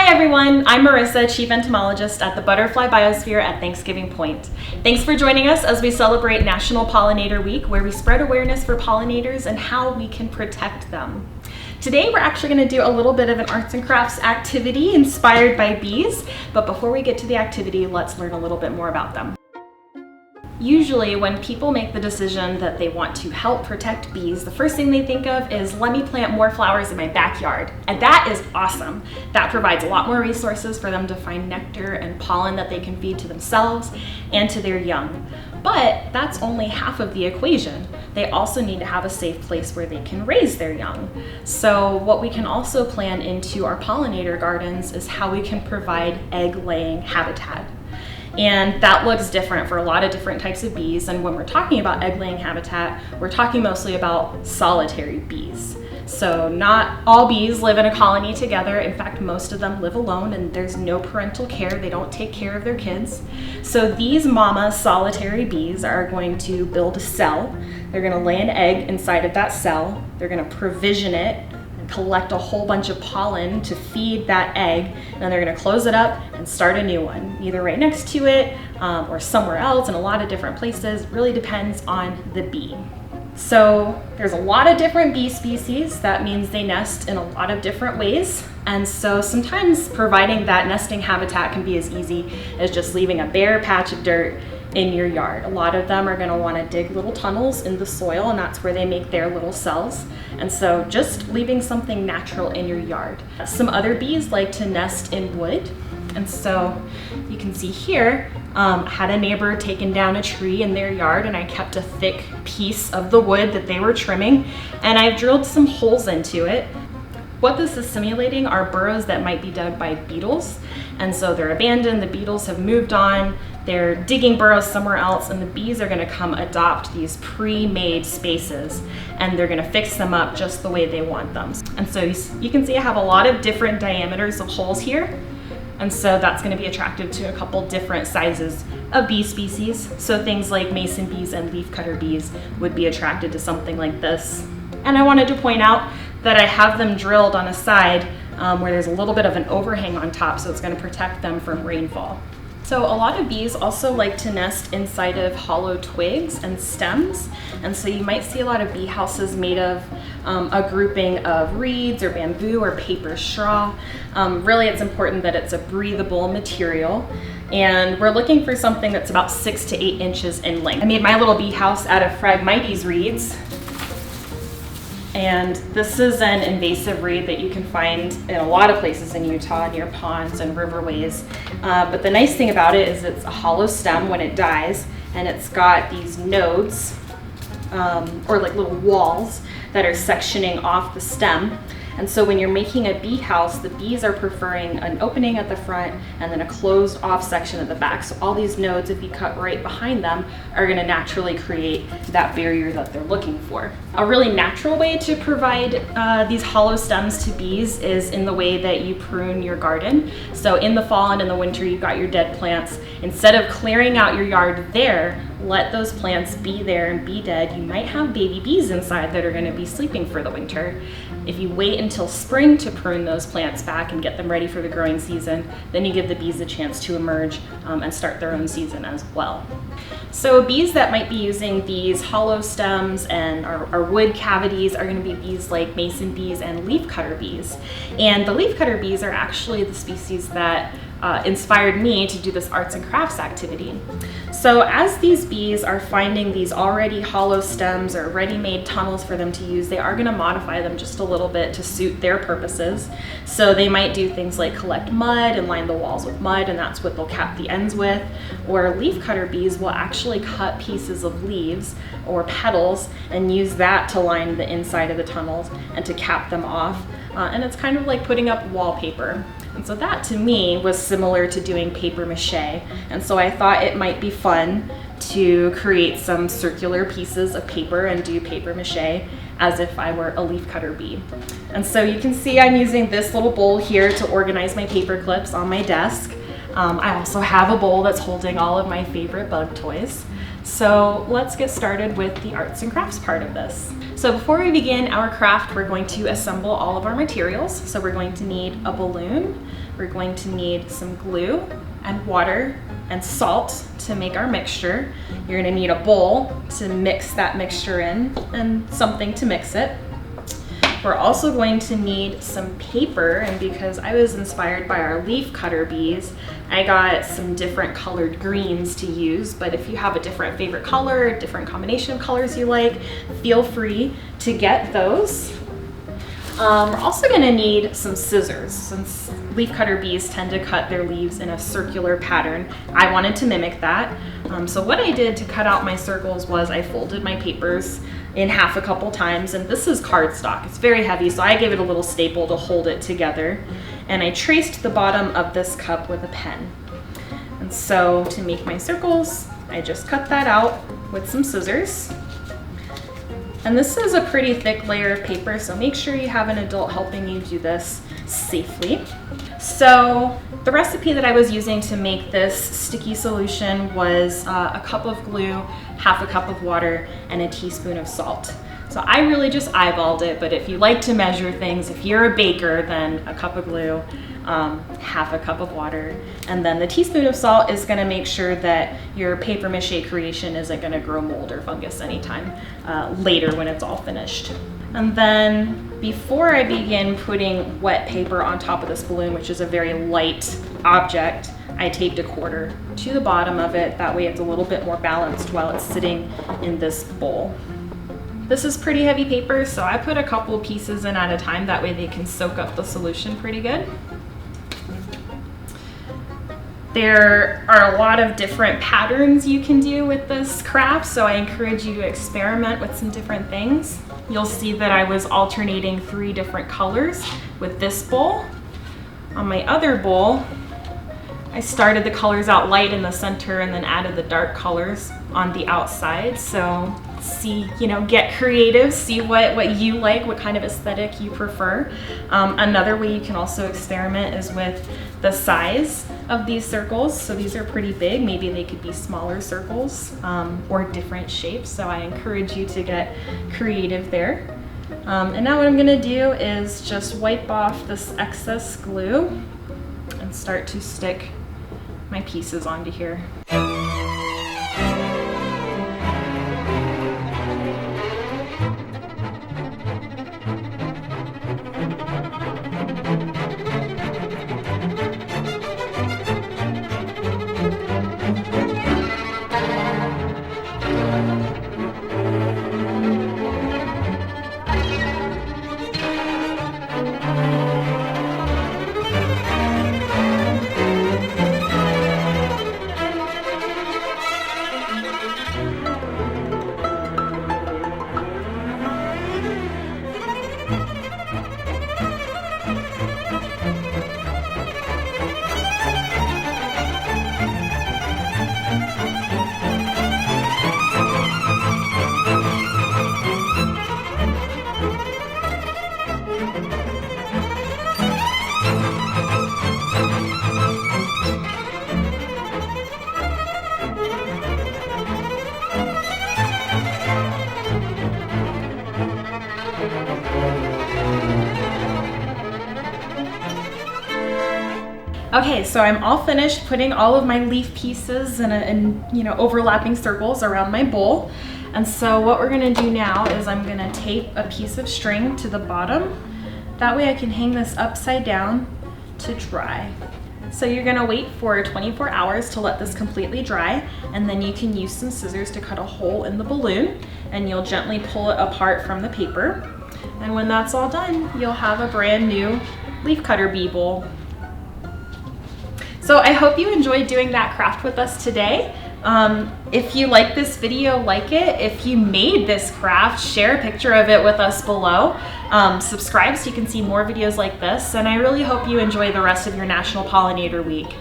Hi everyone, I'm Marissa, Chief Entomologist at the Butterfly Biosphere at Thanksgiving Point. Thanks for joining us as we celebrate National Pollinator Week, where we spread awareness for pollinators and how we can protect them. Today we're actually going to do a little bit of an arts and crafts activity inspired by bees, but before we get to the activity, let's learn a little bit more about them. Usually when people make the decision that they want to help protect bees, the first thing they think of is, let me plant more flowers in my backyard. And that is awesome. That provides a lot more resources for them to find nectar and pollen that they can feed to themselves and to their young. But that's only half of the equation. They also need to have a safe place where they can raise their young. So what we can also plan into our pollinator gardens is how we can provide egg-laying habitat. And that looks different for a lot of different types of bees. And when we're talking about egg-laying habitat, we're talking mostly about solitary bees. So not all bees live in a colony together. In fact, most of them live alone and there's no parental care. They don't take care of their kids. So these mama solitary bees are going to build a cell. They're going to lay an egg inside of that cell. They're going to provision it, collect a whole bunch of pollen to feed that egg, and then they're going to close it up and start a new one, either right next to it or somewhere else in a lot of different places. It really depends on the bee. So there's a lot of different bee species. That means they nest in a lot of different ways. And so sometimes providing that nesting habitat can be as easy as just leaving a bare patch of dirt in your yard. A lot of them are going to want to dig little tunnels in the soil, and that's where they make their little cells. And so just leaving something natural in your yard. Some other bees like to nest in wood. And so you can see here, I had a neighbor taking down a tree in their yard, and I kept a thick piece of the wood that they were trimming, and I've drilled some holes into it. What this is simulating are burrows that might be dug by beetles. And so they're abandoned, the beetles have moved on, they're digging burrows somewhere else, and the bees are gonna come adopt these pre-made spaces, and they're gonna fix them up just the way they want them. And so you can see I have a lot of different diameters of holes here. And so that's gonna be attractive to a couple different sizes of bee species. So things like mason bees and leafcutter bees would be attracted to something like this. And I wanted to point out that I have them drilled on a side where there's a little bit of an overhang on top, so it's going to protect them from rainfall. So a lot of bees also like to nest inside of hollow twigs and stems. And so you might see a lot of bee houses made of a grouping of reeds or bamboo or paper straw. Really, it's important that it's a breathable material. And we're looking for something that's about 6 to 8 inches in length. I made my little bee house out of Phragmites reeds. And this is an invasive reed that you can find in a lot of places in Utah, near ponds and riverways. But the nice thing about it is it's a hollow stem when it dies, and it's got these nodes, or like little walls that are sectioning off the stem. And so when you're making a bee house, the bees are preferring an opening at the front and then a closed off section at the back. So all these nodes, if you cut right behind them, are going to naturally create that barrier that they're looking for. A really natural way to provide these hollow stems to bees is in the way that you prune your garden. So in the fall and in the winter, you've got your dead plants. Instead of clearing out your yard there, let those plants be there and be dead. You might have baby bees inside that are going to be sleeping for the winter. If you wait until spring to prune those plants back and get them ready for the growing season, then you give the bees a chance to emerge and start their own season as well. So bees that might be using these hollow stems and our wood cavities are going to be bees like mason bees and leafcutter bees. And the leafcutter bees are actually the species that inspired me to do this arts and crafts activity. So as these bees are finding these already hollow stems or ready-made tunnels for them to use, they are going to modify them just a little bit to suit their purposes. So they might do things like collect mud and line the walls with mud, and that's what they'll cap the ends with. Or leafcutter bees will actually cut pieces of leaves or petals and use that to line the inside of the tunnels and to cap them off. And it's kind of like putting up wallpaper. And so that to me was similar to doing paper mache. And so I thought it might be fun to create some circular pieces of paper and do paper mache as if I were a leafcutter bee. And so you can see I'm using this little bowl here to organize my paper clips on my desk. I also have a bowl that's holding all of my favorite bug toys. So let's get started with the arts and crafts part of this. So before we begin our craft, we're going to assemble all of our materials. So we're going to need a balloon, we're going to need some glue and water and salt to make our mixture. You're going to need a bowl to mix that mixture in and something to mix it. We're also going to need some paper, and because I was inspired by our leaf cutter bees, I got some different colored greens to use, but if you have a different favorite color, different combination of colors you like, feel free to get those. We're also going to need some scissors. Since leafcutter bees tend to cut their leaves in a circular pattern, I wanted to mimic that. So what I did to cut out my circles was I folded my papers in half a couple times, and this is cardstock. It's very heavy, so I gave it a little staple to hold it together. And I traced the bottom of this cup with a pen. And so to make my circles, I just cut that out with some scissors. And this is a pretty thick layer of paper, so make sure you have an adult helping you do this safely. So the recipe that I was using to make this sticky solution was a cup of glue, half a cup of water, and a teaspoon of salt. So I really just eyeballed it, but if you like to measure things, if you're a baker, then a cup of glue, half a cup of water, and then the teaspoon of salt is going to make sure that your paper mache creation isn't going to grow mold or fungus anytime later when it's all finished. And then before I begin putting wet paper on top of this balloon, which is a very light object, I taped a quarter to the bottom of it. That way it's a little bit more balanced while it's sitting in this bowl. This is pretty heavy paper, so I put a couple pieces in at a time. That way they can soak up the solution pretty good. There are a lot of different patterns you can do with this craft, so I encourage you to experiment with some different things. You'll see that I was alternating 3 different colors with this bowl. On my other bowl, I started the colors out light in the center and then added the dark colors on the outside. So see, get creative, see what you like, what kind of aesthetic you prefer. Another way you can also experiment is with the size of these circles. So these are pretty big. Maybe they could be smaller circles or different shapes. So I encourage you to get creative there. And now what I'm gonna do is just wipe off this excess glue and start to stick my pieces onto here. Okay, so I'm all finished putting all of my leaf pieces in overlapping circles around my bowl. And so what we're gonna do now is I'm gonna tape a piece of string to the bottom. That way I can hang this upside down to dry. So you're gonna wait for 24 hours to let this completely dry, and then you can use some scissors to cut a hole in the balloon, and you'll gently pull it apart from the paper. And when that's all done, you'll have a brand new leafcutter bee bowl. So I hope you enjoyed doing that craft with us today. If you like this video, like it. If you made this craft, share a picture of it with us below. Subscribe so you can see more videos like this. And I really hope you enjoy the rest of your National Pollinator Week.